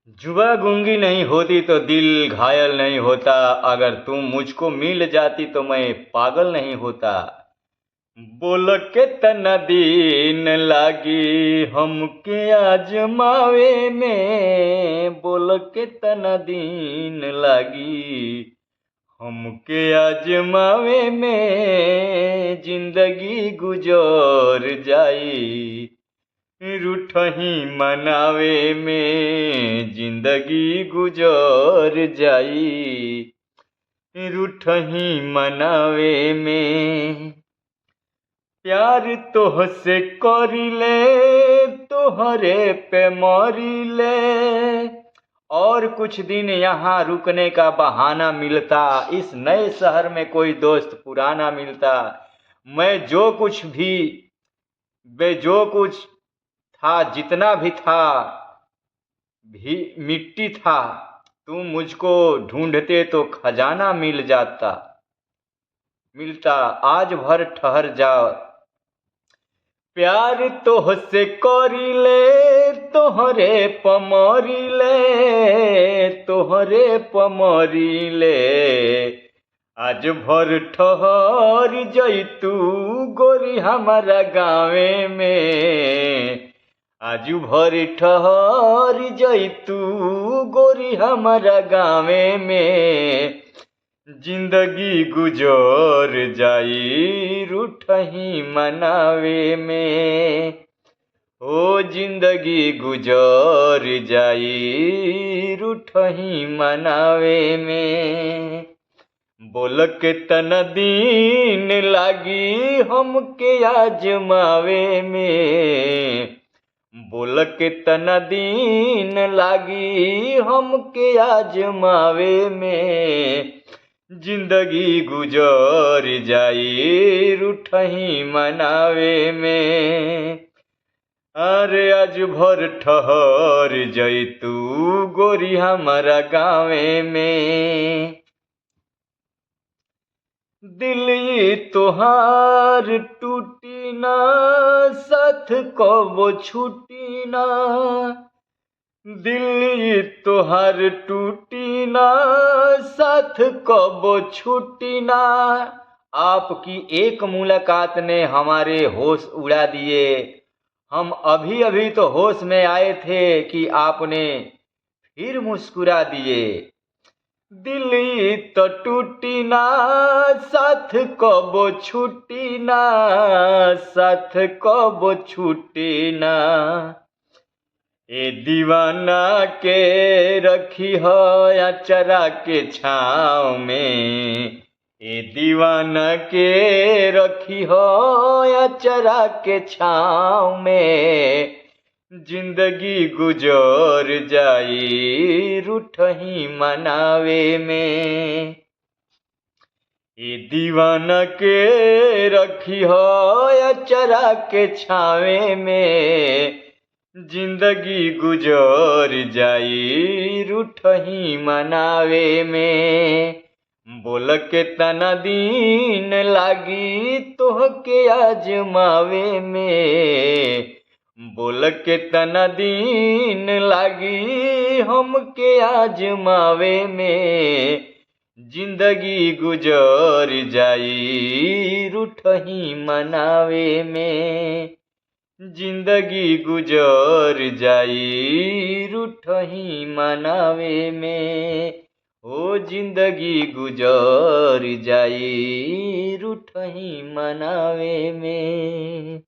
जुबा गूंगी नहीं होती तो दिल घायल नहीं होता। अगर तुम मुझको मिल जाती तो मैं पागल नहीं होता। बोल के तना दीन लागी हमके आजमावे में। बोल के तना दीन लागी हमके आजमावे में। जिंदगी गुजर जाई रूठही मनावे में। जिंदगी गुजर जाई रूठही मनावे में। प्यार तोहसे करिले तोहरे पे मरिले। और कुछ दिन यहाँ रुकने का बहाना मिलता। इस नए शहर में कोई दोस्त पुराना मिलता। मैं जो कुछ था, जितना भी था भी मिट्टी था। तुम मुझको ढूंढते तो खजाना मिलता। आज भर ठहर जाओ। प्यार तोहसे करिले तोहरे पमरिले। आज भर ठहर जैतू गोरी हमारा गाँवे में। आज भर ठहर जैतू गोरी हमारा गाँवे में। जिंदगी गुजर जाई रूठही मनावे में। ओ जिंदगी गुजर जाई रूठही मनावे में। बोल के तना दीन लागी हमके आजमावे में। बोल के तना दीन लागी हमके आजमावे में। जिंदगी गुजर जाई रूठही मनावे में। अरे आज भर ठहर जैतू गोरी हमारा गाँवे में। दिल तोहार टूटी ना साथ कबो छूटी ना। दिल तोहार टूटी ना साथ कबो छूटी ना। आपकी एक मुलाकात ने हमारे होश उड़ा दिए। हम अभी अभी तो होश में आए थे कि आपने फिर मुस्कुरा दिए। दिल तो टूटी ना साथ कबो छूटी ना। साथ कबो छूटी ना। ए दीवाना के रखी हो अचरा के छाँव में। ए दीवाना के रखी हो अचरा के छाँव में। जिंदगी गुजर जाई रूठही मनावे में। ए दीवाना के रखी हो अचरा के छावे में। जिंदगी गुजर जाई रूठही मनावे में। बोल के तना दीन लागी तोहके आजमावे में। बोल के तना दीन लागी हमके आजमावे में। जिंदगी गुजर जाई रूठही मनावे में। जिंदगी गुजर जाई रूठही मनावे में। ओ जिंदगी गुजर जाई रूठही मनावे में।